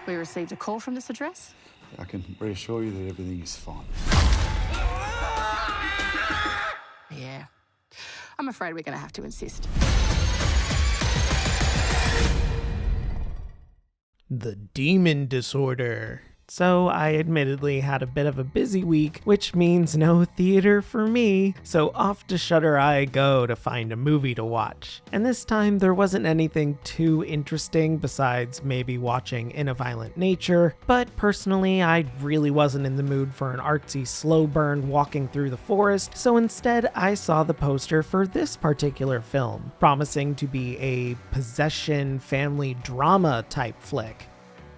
We received a call from this address. I can reassure you that everything is fine. Yeah. I'm afraid we're going to have to insist. The Demon Disorder. So I admittedly had a bit of a busy week, which means no theater for me, so off to Shudder I go to find a movie to watch. And this time there wasn't anything too interesting besides maybe watching In a Violent Nature, but personally I really wasn't in the mood for an artsy slow burn walking through the forest, so instead I saw the poster for this particular film, promising to be a possession family drama type flick.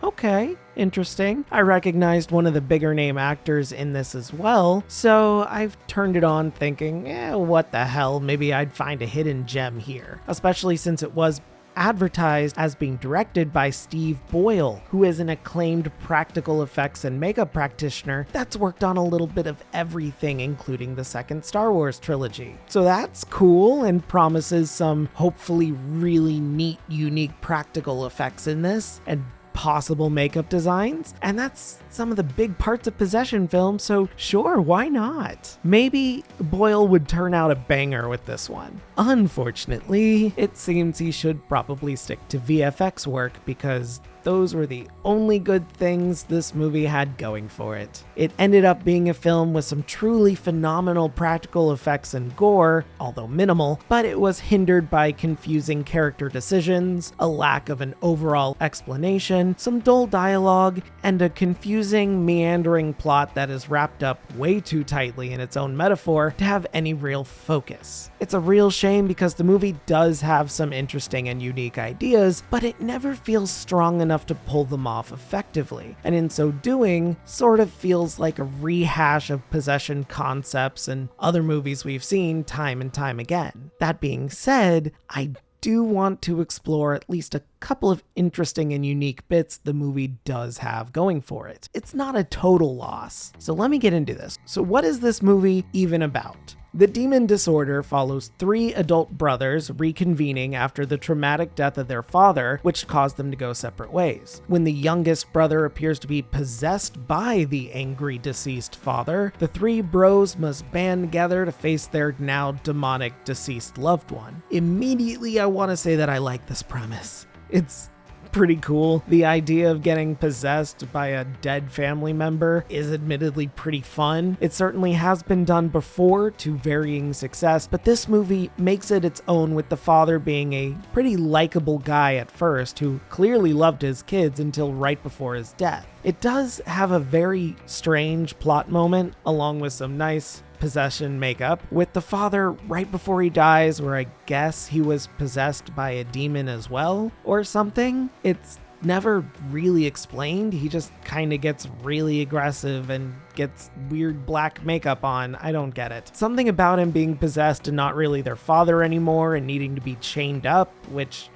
Okay, interesting. I recognized one of the bigger name actors in this as well, so I've turned it on thinking, what the hell, maybe I'd find a hidden gem here. Especially since it was advertised as being directed by Steve Boyle, who is an acclaimed practical effects and makeup practitioner that's worked on a little bit of everything, including the second Star Wars trilogy. So that's cool and promises some hopefully really neat, unique practical effects in this, and possible makeup designs, and that's some of the big parts of possession films, so sure, why not? Maybe Boyle would turn out a banger with this one. Unfortunately, it seems he should probably stick to VFX work because those were the only good things this movie had going for it. It ended up being a film with some truly phenomenal practical effects and gore, although minimal, but it was hindered by confusing character decisions, a lack of an overall explanation, some dull dialogue, and a confusing, meandering plot that is wrapped up way too tightly in its own metaphor to have any real focus. It's a real shame because the movie does have some interesting and unique ideas, but it never feels strong enough to pull them off effectively, and in so doing, sort of feels like a rehash of possession concepts and other movies we've seen time and time again. That being said, I do want to explore at least a couple of interesting and unique bits the movie does have going for it. It's not a total loss. So let me get into this. So what is this movie even about? The Demon Disorder follows 3 adult brothers reconvening after the traumatic death of their father, which caused them to go separate ways. When the youngest brother appears to be possessed by the angry deceased father, the 3 bros must band together to face their now demonic deceased loved one. Immediately, I want to say that I like this premise. It's pretty cool. The idea of getting possessed by a dead family member is admittedly pretty fun. It certainly has been done before to varying success, but this movie makes it its own, with the father being a pretty likable guy at first who clearly loved his kids until right before his death. It does have a very strange plot moment along with some nice possession makeup with the father right before he dies, where I guess he was possessed by a demon as well or something. It's never really explained. He just kind of gets really aggressive and gets weird black makeup on. I don't get it. Something about him being possessed and not really their father anymore and needing to be chained up, which,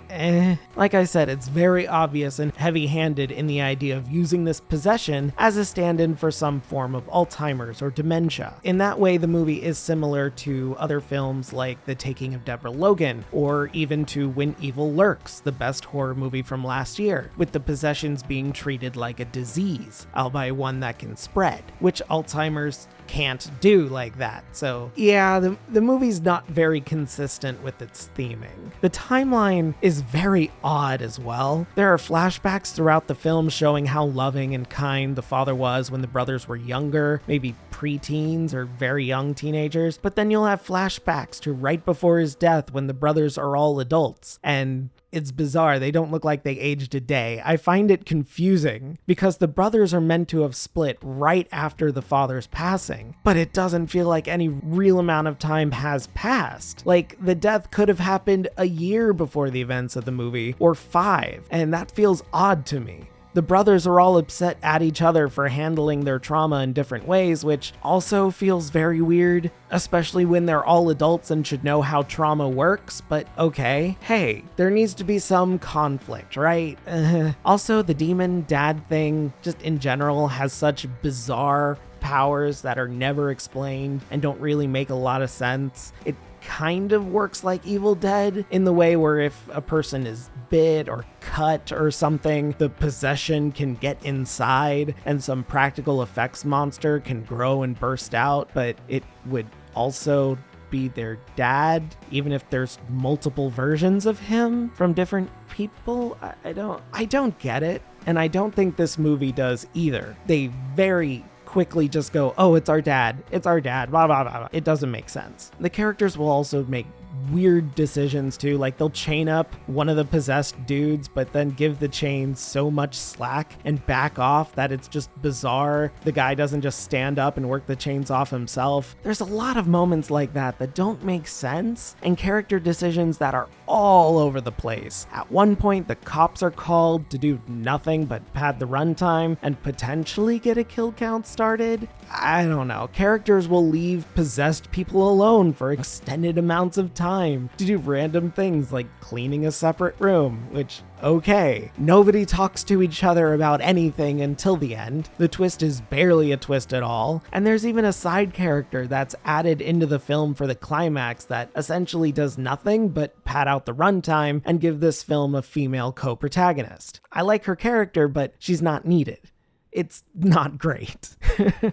like I said, it's very obvious and heavy-handed in the idea of using this possession as a stand-in for some form of Alzheimer's or dementia. In that way, the movie is similar to other films like The Taking of Deborah Logan, or even to When Evil Lurks, the best horror movie from last year, with the possessions being treated like a disease, albeit one that can spread, which Alzheimer's can't do like that. So yeah, the movie's not very consistent with its theming. The timeline is very odd as well. There are flashbacks throughout the film showing how loving and kind the father was when the brothers were younger, maybe preteens or very young teenagers, but then you'll have flashbacks to right before his death when the brothers are all adults, and it's bizarre. They don't look like they aged a day. I find it confusing because the brothers are meant to have split right after the father's passing, but it doesn't feel like any real amount of time has passed. Like, the death could have happened a year before the events of the movie, or 5, and that feels odd to me. The brothers are all upset at each other for handling their trauma in different ways, which also feels very weird, especially when they're all adults and should know how trauma works, but okay. Hey, there needs to be some conflict, right? Also, the demon dad thing, just in general, has such bizarre powers that are never explained and don't really make a lot of sense. It kind of works like Evil Dead in the way where if a person is bit or cut or something, the possession can get inside and some practical effects monster can grow and burst out, but it would also be their dad, even if there's multiple versions of him from different people. I don't get it, and I don't think this movie does either. They very quickly just go, oh, it's our dad, blah, blah, blah, blah. It doesn't make sense. The characters will also make weird decisions too, like they'll chain up one of the possessed dudes but then give the chain so much slack and back off that it's just bizarre. The guy doesn't just stand up and work the chains off himself. There's a lot of moments like that don't make sense, and character decisions that are all over the place. At one point, the cops are called to do nothing but pad the runtime and potentially get a kill count started. I don't know. Characters will leave possessed people alone for extended amounts of time to do random things like cleaning a separate room, which, okay. Nobody talks to each other about anything until the end. The twist is barely a twist at all, and there's even a side character that's added into the film for the climax that essentially does nothing but pad out the runtime and give this film a female co-protagonist. I like her character, but she's not needed. It's not great.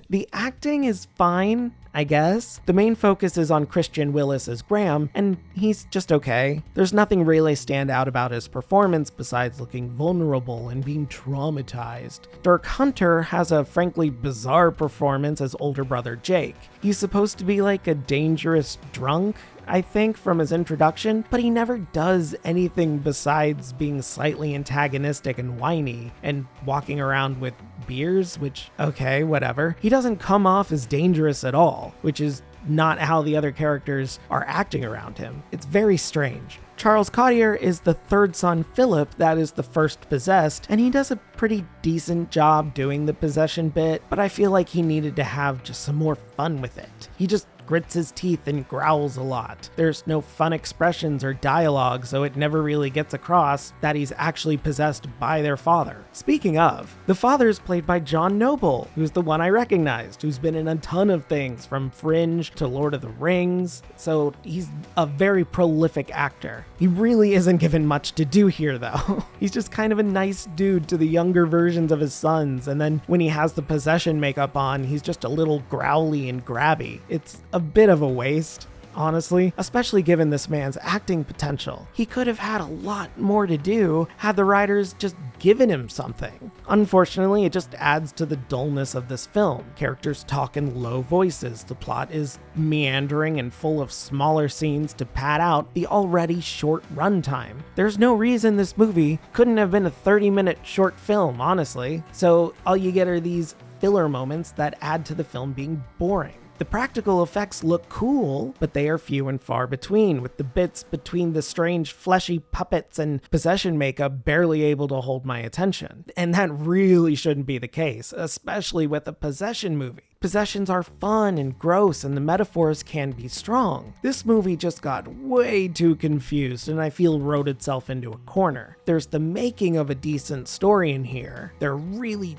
The acting is fine, I guess. The main focus is on Christian Willis as Graham, and he's just okay. There's nothing really stand out about his performance besides looking vulnerable and being traumatized. Dirk Hunter has a frankly bizarre performance as older brother Jake. He's supposed to be like a dangerous drunk, I think, from his introduction, but he never does anything besides being slightly antagonistic and whiny and walking around with beers, which, okay, whatever. He doesn't come off as dangerous at all, which is not how the other characters are acting around him. It's very strange. Charles Cottier is the third son, Philip, that is the first possessed, and he does a pretty decent job doing the possession bit, but I feel like he needed to have just some more fun with it. He just grits his teeth and growls a lot. There's no fun expressions or dialogue, so it never really gets across that he's actually possessed by their father. Speaking of, the father is played by John Noble, who's the one I recognized, who's been in a ton of things from Fringe to Lord of the Rings, so he's a very prolific actor. He really isn't given much to do here though. He's just kind of a nice dude to the younger versions of his sons, and then when he has the possession makeup on, he's just a little growly and grabby. It's a bit of a waste, honestly, especially given this man's acting potential. He could have had a lot more to do had the writers just given him something. Unfortunately, it just adds to the dullness of this film. Characters talk in low voices, the plot is meandering and full of smaller scenes to pad out the already short runtime. There's no reason this movie couldn't have been a 30-minute short film, honestly, so all you get are these filler moments that add to the film being boring. The practical effects look cool, but they are few and far between, with the bits between the strange fleshy puppets and possession makeup barely able to hold my attention. And that really shouldn't be the case, especially with a possession movie. Possessions are fun and gross, and the metaphors can be strong. This movie just got way too confused, and I feel wrote itself into a corner. There's the making of a decent story in here. There really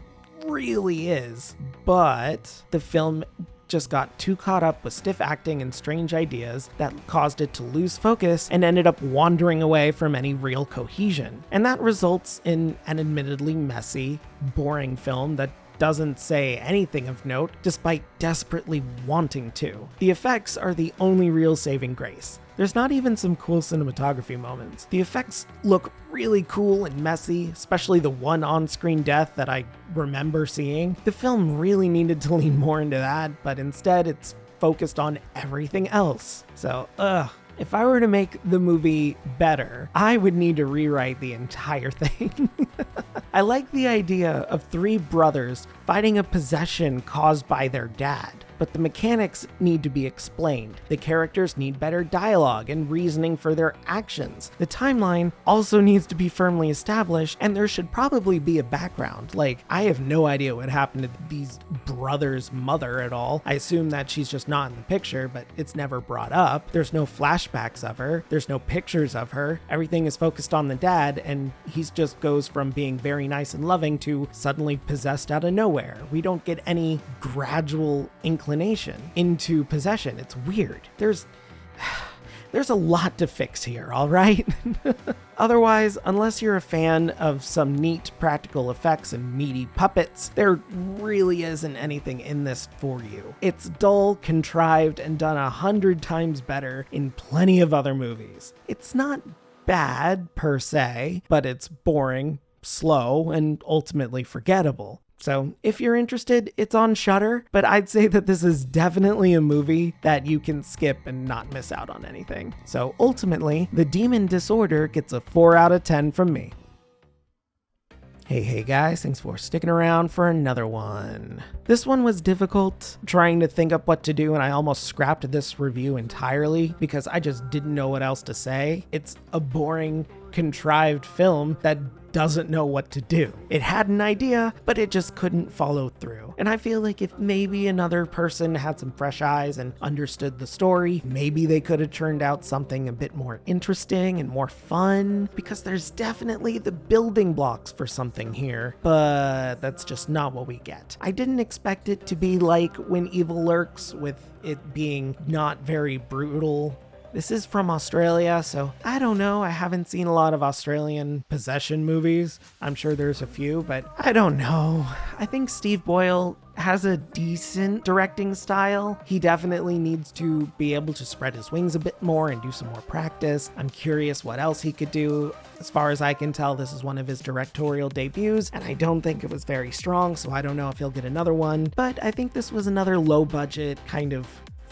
is, but the film just got too caught up with stiff acting and strange ideas that caused it to lose focus and ended up wandering away from any real cohesion. And that results in an admittedly messy, boring film that doesn't say anything of note despite desperately wanting to. The effects are the only real saving grace. There's not even some cool cinematography moments. The effects look really cool and messy, especially the one on-screen death that I remember seeing. The film really needed to lean more into that, but instead it's focused on everything else. So, if I were to make the movie better, I would need to rewrite the entire thing. I like the idea of three brothers fighting a possession caused by their dad, but the mechanics need to be explained. The characters need better dialogue and reasoning for their actions. The timeline also needs to be firmly established, and there should probably be a background. Like, I have no idea what happened to these brothers' mother at all. I assume that she's just not in the picture, but it's never brought up. There's no flashbacks of her. There's no pictures of her. Everything is focused on the dad, and he just goes from being very nice and loving to suddenly possessed out of nowhere. We don't get any gradual inclination into possession. It's weird. There's a lot to fix here, all right? Otherwise, unless you're a fan of some neat practical effects and meaty puppets, there really isn't anything in this for you. It's dull, contrived, and done 100 times better in plenty of other movies. It's not bad per se, but it's boring, slow, and ultimately forgettable. So if you're interested, it's on Shudder, but I'd say that this is definitely a movie that you can skip and not miss out on anything. So ultimately, The Demon Disorder gets a 4 out of 10 from me. Hey guys, thanks for sticking around for another one. This one was difficult, trying to think up what to do, and I almost scrapped this review entirely because I just didn't know what else to say. It's a boring, contrived film that doesn't know what to do. It had an idea, but it just couldn't follow through. And I feel like if maybe another person had some fresh eyes and understood the story, maybe they could have turned out something a bit more interesting and more fun, because there's definitely the building blocks for something here, but that's just not what we get. I didn't expect it to be like When Evil Lurks, with it being not very brutal. This is from Australia, so I don't know. I haven't seen a lot of Australian possession movies. I'm sure there's a few, but I don't know. I think Steve Boyle has a decent directing style. He definitely needs to be able to spread his wings a bit more and do some more practice. I'm curious what else he could do. As far as I can tell, this is one of his directorial debuts, and I don't think it was very strong, so I don't know if he'll get another one. But I think this was another low-budget kind of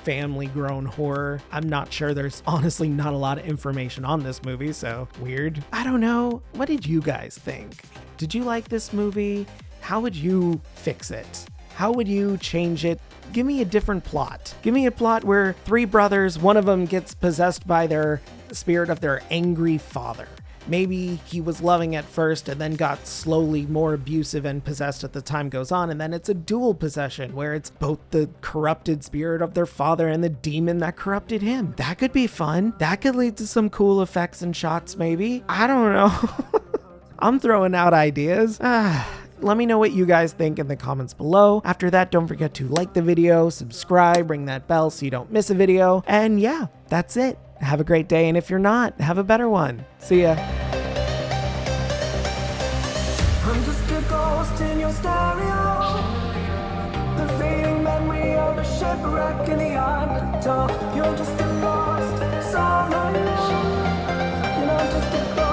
family-grown horror. I'm not sure. There's honestly not a lot of information on this movie, so weird. I don't know. What did you guys think? Did you like this movie? How would you fix it? How would you change it? Give me a different plot. Give me a plot where 3 brothers, one of them gets possessed by their spirit of their angry father. Maybe he was loving at first and then got slowly more abusive and possessed as the time goes on, and then it's a dual possession where it's both the corrupted spirit of their father and the demon that corrupted him. That could be fun. That could lead to some cool effects and shots maybe. I don't know. I'm throwing out ideas. Let me know what you guys think in the comments below. After that, don't forget to like the video, subscribe, ring that bell so you don't miss a video. And yeah, that's it. Have a great day, and if you're not, have a better one. See ya. I'm just a ghost in your stereo, the fading memory of a shipwreck in the undertow. You're just a lost soul, and I'm just a ghost.